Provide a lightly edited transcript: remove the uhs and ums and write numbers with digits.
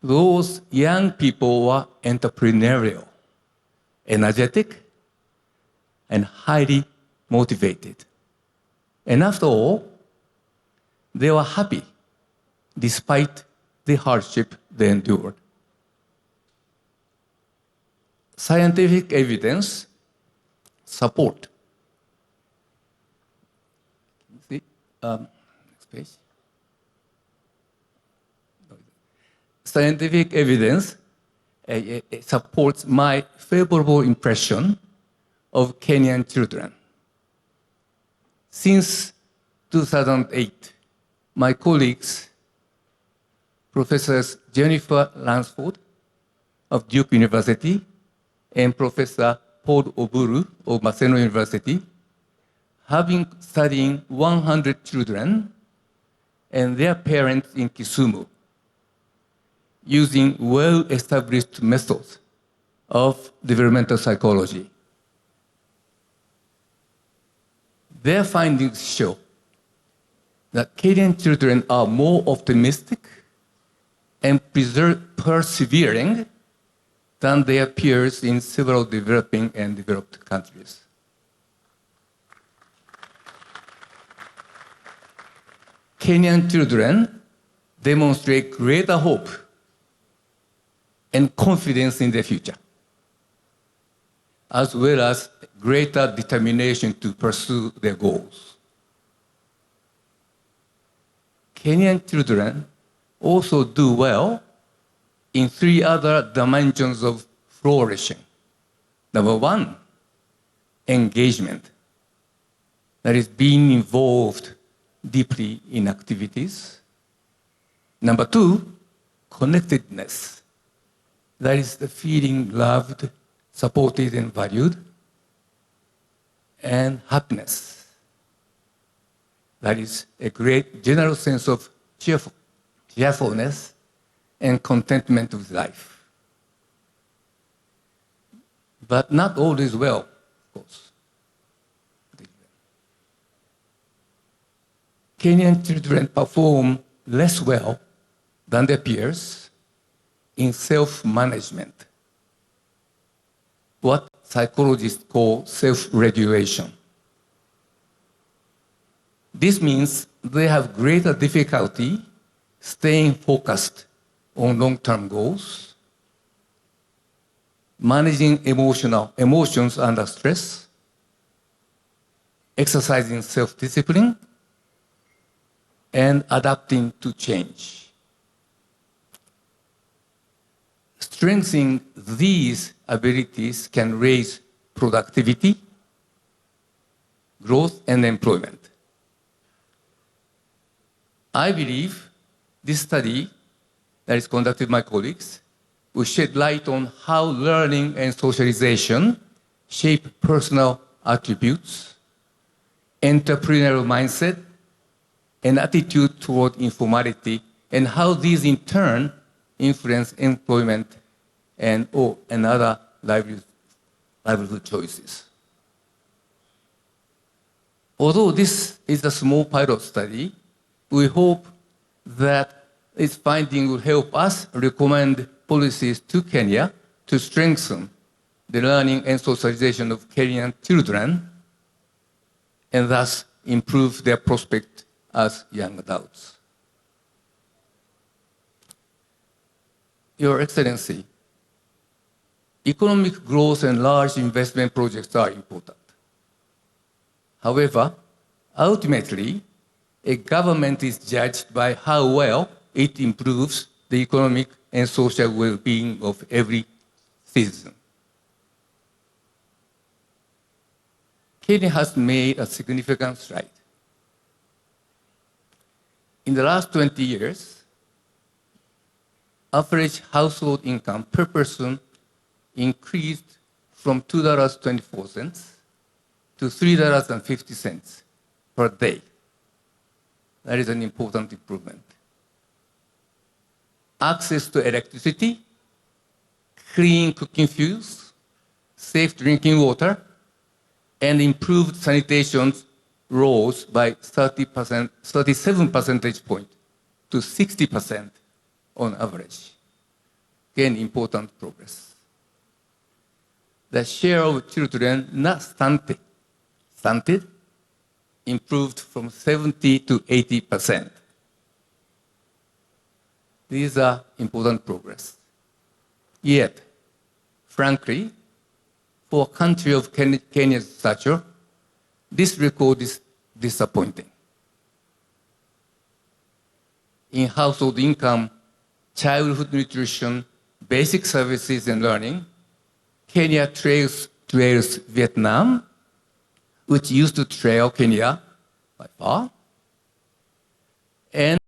those young people were entrepreneurial, energetic, and highly motivated. And after all, they were happy despite the hardship they endured. Scientific evidence support. See, next page. Scientific evidence supports my favorable impression of Kenyan children. Since 2008, my colleagues, Professors Jennifer Lansford of Duke University and Professor Paul Oburu of Maseno University, have been studying 100 children and their parents in Kisumu using well-established methods of developmental psychology. Their findings show that Kenyan children are more optimistic and persevering than their peers in several developing and developed countries. Kenyan children demonstrate greater hope and confidence in the future, as well as greater determination to pursue their goals. Kenyan children also do well in 3 other dimensions of flourishing. Number 1, engagement. That is, being involved deeply in activities. Number 2, connectedness. That is the feeling loved, supported, and valued. And happiness. That is a great general sense of cheerfulness and contentment with life. But not all is well, of course. Kenyan children perform less well than their peers in self-management, what psychologists call self-regulation. This means they have greater difficulty staying focused on long-term goals, managing emotions under stress, exercising self-discipline, and adapting to change. Strengthening these abilities can raise productivity, growth, and employment. I believe this study that is conducted by my colleagues will shed light on how learning and socialization shape personal attributes, entrepreneurial mindset, and attitude toward informality, and how these in turn influence employment and other livelihood choices. Although this is a small pilot study, we hope that its finding will help us recommend policies to Kenya to strengthen the learning and socialization of Kenyan children and thus improve their prospect as young adults. Your Excellency, economic growth and large investment projects are important. However, ultimately, a government is judged by how well it improves the economic and social well-being of every citizen. Kenya has made a significant stride. In the last 20 years, average household income per person increased from $2.24 to $3.50 per day. That is an important improvement. Access to electricity, clean cooking fuels, safe drinking water, and improved sanitation rose by 37 percentage points to 60% on average. gained important progress. The share of children not stunted improved from 70 to 80%. These are important progress. Yet, frankly, for a country of Kenya's stature, this record is disappointing. In household income, childhood nutrition, basic services and learning, Kenya trails Vietnam, which used to trail Kenya by far, and